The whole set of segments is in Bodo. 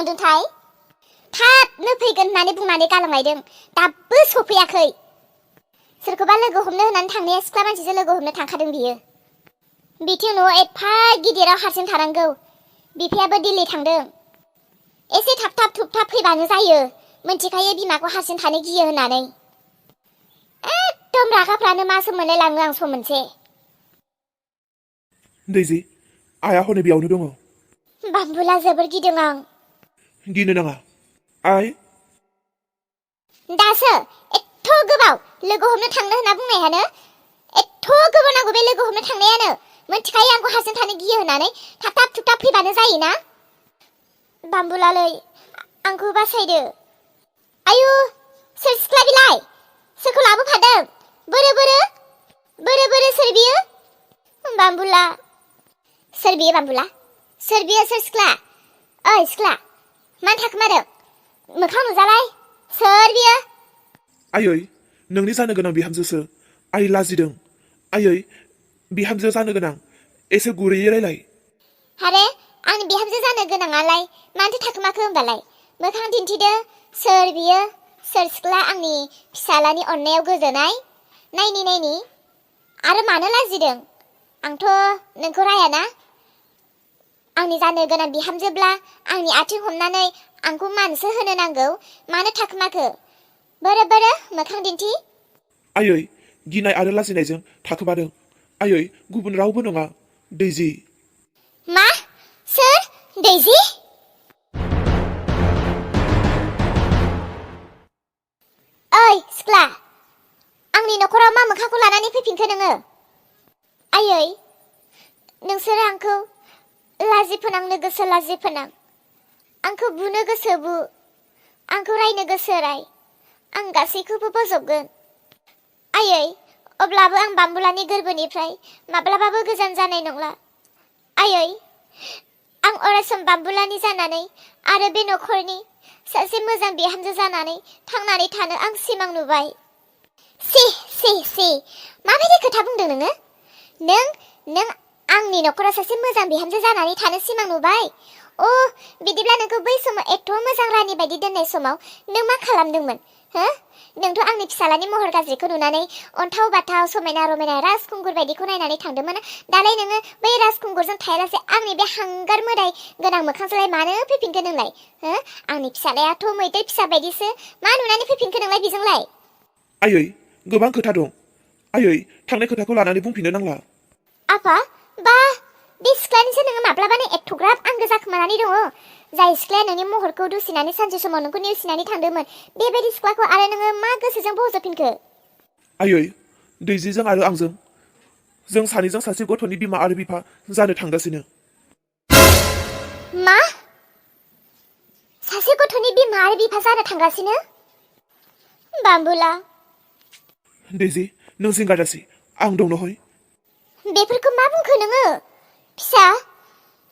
थांदोंथाय थाबनो फैगोन होननानै बुंनानै गालांलायदों दाबो सफैयाखै सोरखौबा लोगो हमनो होननानै थांनाया सिख्ला मानसिजों लोगो हमनो थांखादों बियो बिथिं न'आव एफा गिदिराव हारसिं थानांगौ बिफायाबो दिल्ली थांदों एसे थाब थुब फैबानो जायो मोनथिखायो बिमाखौ हारसिं थानो गियो होननानै एकदम रागाफ्रानो मासो मोनलायलाङो आं सम मोनसे दैजि आइया हनै बेयावनो दङ बाम्बुला जोबोर गिदों आं गिनो नाङा आइ दासो एथ' गोबाव लोगो हमनो थांनो होनना बुंनायानो एथ' गोबाव नांगौ बे लोगो हमनो थांनायानो मोनथिखायो आंखौ हारसिं थानो गियो होननानै थाब फैबानो जायोना बाम्बुलालै आंखौ बासायदो आयु सोर सिख्ला बिलाय सोरखौ लाबोफादों बोरो सोर बियो बाम्बुला सोर बियो बाम्बुला सोर बियो सोर सिख्ला ओइ सिख्ला मानो थाखोमादों मोखां नुजालाय सोर बियो आयै नोंनि जानो गोनां बिहामजोसो आइ लाजिदों आयै बिहामजो जानो गोनां एसे गुरैयै रायलाय आरे आंनि बिहामजो जानो गोनाङालाय मानोथो थाखोमाखो होमबालाय मोखां दिन्थिदो सोर बियो सोर सिख्ला आंनि फिसालानि अननायाव गोजोनाय नायनि आरो मानो लाजिदों आंथ' नोंखौ रायाना आंनि जानो गोनां बिहामजोब्ला आंनि आथिं हमनानै आंखौ मानसो होनो नांगौ मानो थाखोमाखो बोरो मोखां दिन्थि आयै गिनाय आरो लाजिनायजों थाखोमादों आयै गुबुन रावबो नङा दैजि मा सोर दैजि ओइ सिख्ला आंनि न'खराव मा मोखांखौ लानानै फैफिनखो नोङो आयै नोंसोर आंखौ लाजि फोनांनो गोसो लाजि फोनां आंखौ बुनो गोसो बु आंखौ रायनो गोसो राय आं गासैखौबो बजबगोन आयै अब्लाबो आं बाम्बुलानि गोरबोनिफ्राय माब्लाबाबो गोजान जानाय नंला आयै आं अरायसम बाम्बुलानि जानानै आरो बे न'खरनि सासे मोजां बिहामजो जानानै थांनानै थानो आं सिमां नुबाय सि माबायदि खोथा बुंदों नों आंनि न'खराव सासे मोजां बिहामजो जानानै थानो सिमां नुबाय बिदिब्ला नोंखौ बै समाव एथ' मोजां रानि बायदि दोननाय समाव नों मा खालामदोंमोन हो नोंथ' आंनि फिसालानि महर गाज्रिखौ नुनानै अन्थाव बाथाव समायना रमायना राजखुंगुर बायदिखौ नायनानै थांदोंमोन दालाय नोङो बै राजखुंगुरजों थायालासे आंनि बे हांगार मोदाय गोनां मोखांजोंलाय मानो फैफिनखो नोंलाय हो आंनि फिसालायाथ' मैदेर फिसा बायदिसो मा नुनानै फैफिनखो नोंलाय बेजोंलाय आयै गोबां खोथा दं आयै थांनाय खोथाखौ लानानै बुंफिननो नांला आफा बा बे सिख्लानिसो नोङो माब्लाबानो एथ'ग्राब आंगो जाखोमानानै दङ जाय सिख्लाया नोंनि महरखौ दुसिनानै सानसे समाव नोंखौ नेवसिनानै थांदोंमोन बेबायदि सिख्लाखौ आरो नोङो मा गोसोजों बजबफिनखो आयै दैजिजों आरो आंजों जों सानैजों सासे गथ'नि बिमा आरो बिफा जानो थांगासिनो मा सासे गथ'नि बिमा आरो बिफा जानो थांगासिनो बाम्बुला दैजि नों जिंगा दासि आं दं नहय बेफोरखौ मा बुंखो नोङो फिसा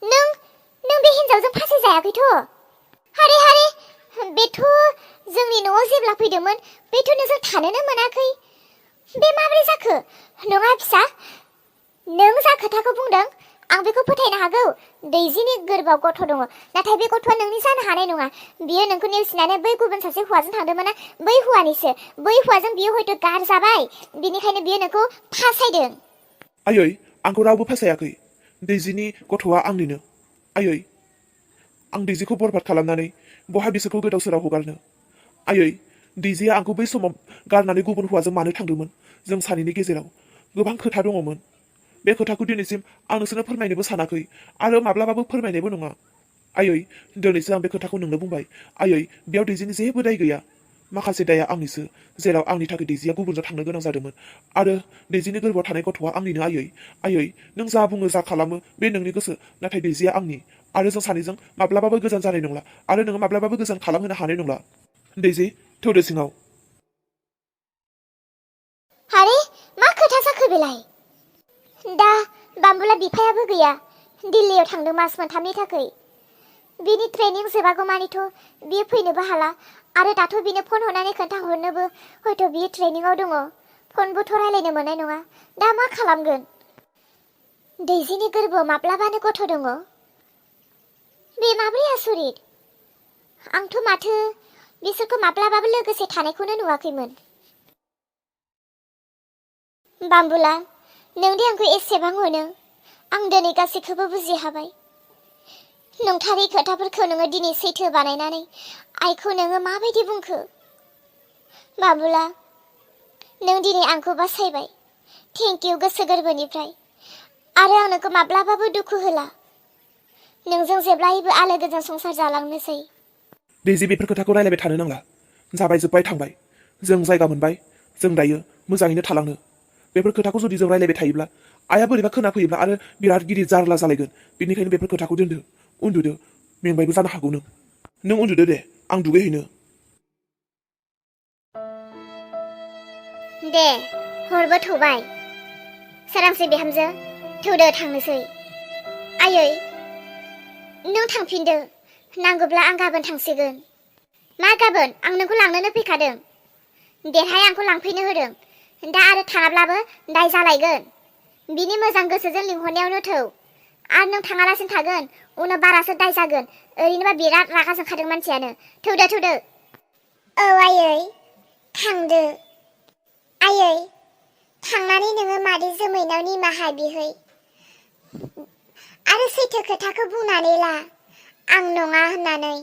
नों बे हिनजावजों फासि जायाखैथ' हारे बेथ' जोंनि न'आव जेब्ला फैदोंमोन बेथ' नोंजों थानोनो मोनाखै बे माबोरै जाखो नङा फिसा नों जा खोथाखौ बुंदों आं बेखौ फोथायनो हागौ दैजिनि गोरबोआव गथ' दङ नाथाय बे गथ'आ नोंनि जानो हानाय नङा बियो नोंखौ नेवसिनानै बै गुबुन सासे हौवाजों थांदोंमोन ना बै हौवानिसो बै हौवाजों बियो हयथ' गारजाबाय बिनिखायनो बियो नोंखौ फासायदों आयै आंखौ रावबो फासायाखै दैजिनि गथ'आ आंनिनो आयै आं दैजिखौ बरबाद खालामनानै बहा बिसोरखौ गोदाव सोराव हगारनो आयै दैजिया आंखौ बै समाव गारनानै गुबुन हौवाजों मानो थांदोंमोन जों सानैनि गेजेराव गोबां खोथा दङमोन बे खोथाखौ दिनैसिम आं नोंसोरनो फोरमायनोबो सानाखै आरो माब्लाबाबो फोरमायनायबो नङा आयै दिनैसो आं बे खोथाखौ नोंनो बुंबाय आयै बेयाव दैजिनि जेबो दाय गैया माखासे दाया आंनिसो जेराव आंनि थाखाय दैजिया गुबुनजों थांनो गोनां जादोंमोन आरो दैजिनि गोरबोआव थानाय गथ'आ आंनिनो आयै नों जा बुङो जा खालामो बे नोंनि गोसो नाथाय दैजिया आंनि आरो जों सानैजों माब्लाबाबो गोजान जानाय नंला आरो नोङो माब्लाबाबो गोजान खालामहोनो हानाय नंला दैजि थौदो सिङाव हारे मा खोथा जाखो बेलाय दा बाम्बुला बिफायाबो गैया दिल्लीयाव थांदों मास मोनथामनि थाखाय बिनि ट्रेनिं जोबागौ मानिथ' बियो फैनोबो हाला आरो दाथ' बिनो फन हरनानै खोन्थाहरनोबो हयथ' बियो ट्रेनिंआव दङ फनबोथ' रायलायनो मोननाय नङा दा मा खालामगोन दैजिनि गोरबोआव माब्लाबानो गथ' दङ बे माब्रै आसरित आंथ' माथो बिसोरखौ माब्लाबाबो लोगोसे थानायखौनो नुवाखैमोन। बाम्बुला, नों दि आंखौ एसेबां अनो, आं दिनै गासैखौबो बुजिहाबाय। नंथारै खोथाफोरखौ नोङो दिनै सैथो बानायनानै आइखौ नोङो माबायदि बुंखो? बाम्बुला, नों दिनै आंखौ बासायबाय। थेंक इउ गोसो गोरबोनिफ्राय। आरो आं नोंखौ माब्लाबाबो दुखु होला। नोंजों जेब्लायबो आलो गोजोन संसार जालांनोसै। दैजि, बेफोर खोथाखौ रायलायबाय थानो नांला। जाबाय, जोब्बाय, थांबाय। जों जायगा मोनबाय। जों दायो मोजाङैनो थालांनो। बेफोर खोथाखौ जुदि जों रायलायबाय थायोब्ला आइया बोरैबा खोनाफैयोब्ला आरो बिराद गिदिर जारला जालायगोन। बेनिखायनो बेफोर खोथाखौ दोनदो। उन्दुदो। मेंबायबो जानो हागौ नों। नों उन्दुदो दे, आं दुगैहैनो। दे, हरबो थौबाय। सोरांसै बिहामजो, थौदो थांनोसै। आयै, नों थांफिनदो। नांगौब्ला आं गाबोन थांसिगोन। मा गाबोन? आं नोंखौ लांनोनो फैखादों। देरहाय आंखौ लांफैनो होदों। दा आरो थाङाब्लाबो दाय जालायगोन। बिनि मोजां गोसोजों लिंहरनायावनो थौ। आरो नों थाङालासिनो थागोन, उनाव बारासो दाय जागोन। ओरैनोबा बिराद रागा जोंखादों मानसियानो। थौदो, थौदो। औ आयै, थांदो। आयै, थांनानै नोङो मादै जोमैनाव निमाहा बिहै। आरो सैथो खोथाखौ बुंनानै ला, आं नङा होननानै।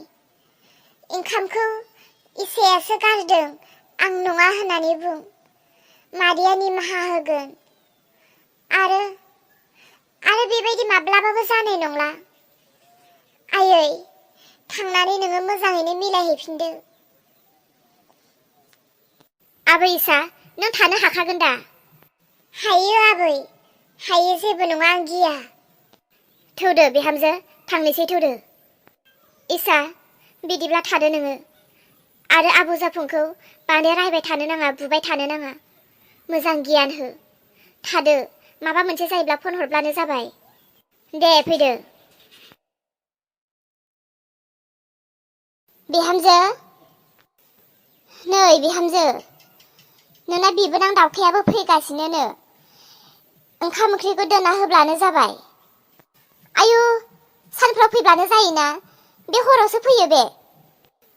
ओंखामखौ इसायासो गारदों, आं नङा होननानै बुं। मादैया निमाहा होगोन। आरो बेबायदि माब्लाबाबो जानाय नंला। आयै, थांनानै नोङो मोजाङैनो मिलायहैफिनदो। आबै इसा, नों थानो हाखागोन दा? हायो आबै, हायो, जेबो नङा, आं गिया। थौदो बिहामजो, थांनोसै, थौदो। इसा, बिदिब्ला थादो नोङो। आरो आबौ जाफुंखौ बांद्राय रायबाय थानो नाङा, बुबाय थानो नाङा। मोजां गियान हो। थादो, माबा मोनसे जायोब्ला फन हरब्लानो जाबाय। दे, फैदो। बिहामजो, नै बिहामजो, नोंना बिबोनां दावखायाबो फैगासिनो। ओंखाम ओंख्रिखौ दोनना होब्लानो जाबाय। आयु, सानफ्राव फैब्लानो जायोना, बे हरावसो फैयो बे।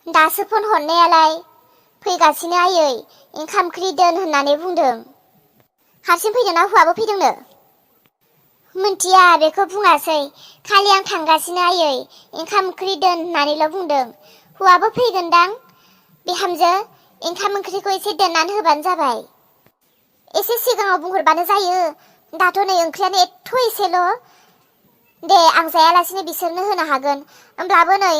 दासो फन हरनायालाय फैगासिनो आयै, ओंखाम ओंख्रि दोन होननानै बुंदों। हारसिं फैदोंना हौवाबो फैदोंनो? मिन्थिया, बेखौ बुङासै। खालि आं थांगासिनो आयै, ओंखाम ओंख्रि दोन होननानैल' बुंदों। हौवाबो फैगोनदां। बिहामजो, ओंखाम ओंख्रिखौ एसे दोननानै होबानो जाबाय। एसे सिगाङाव बुंहरबानो जायो। दाथ' नै ओंख्रियानो एथ' एसेल'। दे, आं जायालासिनो बिसोरनो होनो हागोन। होमब्लाबो नै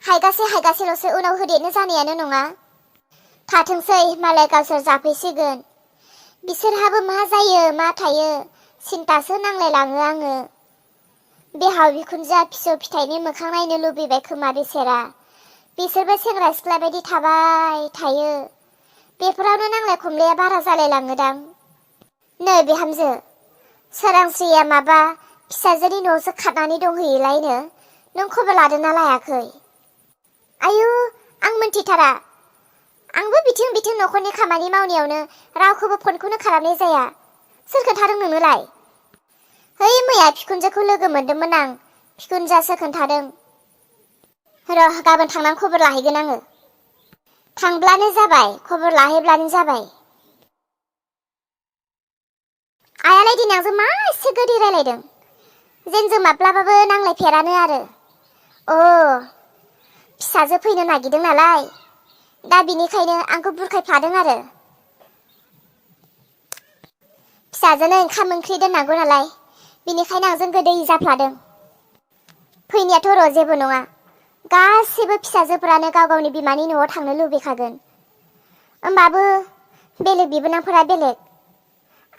हायगासेल'सो, उनाव होदेरनो जानायानो नङा। थाथोंसै, मालाय गावसोर जाफैसिगोन। बिसोरहाबो मा जायो मा थायो सिन्तासो नांलायलाङो आङो। बिहाव बिखुनजोआ फिसौ फिथाइनि मोखां नायनो लुबैबाय खोमा बेसेरा। बिसोरबो सेंग्रा सिख्ला बायदि थाबाय थायो। बेफोरावनो नांलाय खमलाया बारा जालायलाङोदां। नै बिहामजो, सोरांस्रिया माबा फिसाजोनि न'आवसो खारनानै दंहैयोलायनो। नों खबर लादोंना लायाखै? आयु, आं मोनथिथारा। आंबो बिथिं न'खरनि खामानि मावनायावनो रावखौबो फनखौनो खालामनाय जाया। सोर खोन्थादों नोंनोलाय? है, मैया बिखुनजोखौ लोगो मोनदोंमोन आं। बिखुनजोआसो खोन्थादों। र', गाबोन थांनानै खबर लाहैगोन आङो। थांब्लानो जाबाय, खबर लाहैब्लानो जाबाय। आयालाय दिनै आंजों मा एसे गोदै रायलायदों, जेन जों माब्लाबाबो नांलायफेरानो आरो। फिसाजो फैनो नागिरदों नालाय, दा बिनिखायनो आंखौ बुरखायफ्लादों आरो। फिसाजोनो ओंखाम ओंख्रि दोननांगौ नालाय, बिनिखायनो आंजों गोदै जाफ्लादों। फैनायाथ' र' जेबो नङा। गासिबो फिसाजोफोरानो गाव गावनि बिमानि न'आव थांनो लुबैखागोन। होमबाबो बेलेग बिबोनांफोरा बेलेग।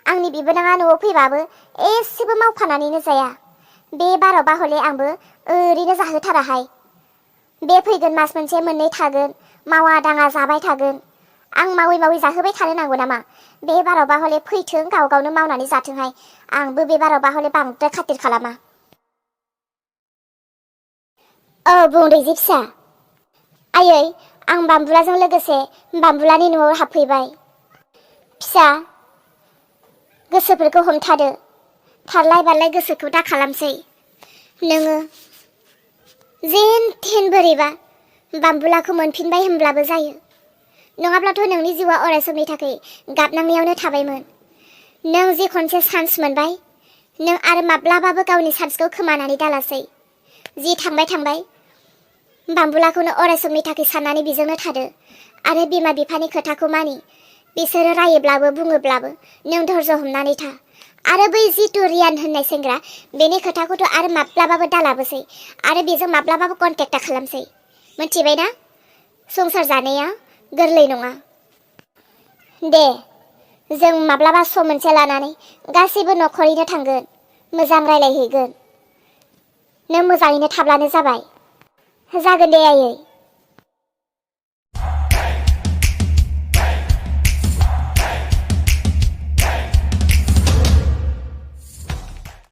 आंनि बिबोनाङा न'आव फैबाबो एसेबो मावफानानैनो जाया। बे बारावबा हले आंबो ओरैनो जाहोथाराहाय। बे फैगोन मास मोनसे मोननै थागोन, मावा दाङा जाबाय थागोन। आं मावै मावै जाहोबाय थानो नांगौ नामा? बे बारावबा हले फैथों, गाव गावनो मावनानै जाथोंहाय। आंबो बे बारावबा हले बांद्राय खाथिर खालामा। औ, बुं दैजि फिसा। आयै, आं बाम्बुलाजों लोगोसे बाम्बुलानि न'आव हाबफैबाय। फिसा, गोसोफोरखौ हमथादो। खारलाय बारलाय गोसोखौ दा खालामसै। नोङो जेन थेन बोरैबा बाम्बुलाखौ मोनफिनबाय होनब्लाबो जायो। नङाब्लाथ' नोंनि जिउआ अरायसमनि थाखाय गाबनांनायावनो थाबायमोन। नों जे खनसे चान्स मोनबाय, नों आरो माब्लाबाबो गावनि चान्सखौ खोमानानै दालासै। जि थांबाय थांबाय। बाम्बुलाखौनो अरायसमनि थाखाय साननानै बेजोंनो थादो आरो बिमा बिफानि खोथाखौ मानि। बिसोरो रायोब्लाबो बुङोब्लाबो नों धैर्य हमनानै था। आरो बै जितु रियान होननाय सेंग्रा, बेनि खोथाखौथ' आरो माब्लाबाबो दालाबोसै आरो बेजों माब्लाबाबो कन्टेक्ट खालामसै। मिथिबायना? संसार जानाया गोरलै नङा। दे, जों माब्लाबा सम मोनसे लानानै गासैबो न'खरैनो थांगोन, मोजां रायलायहैगोन। नों मोजाङैनो थाब्लानो जाबाय। जागोन दे आयै।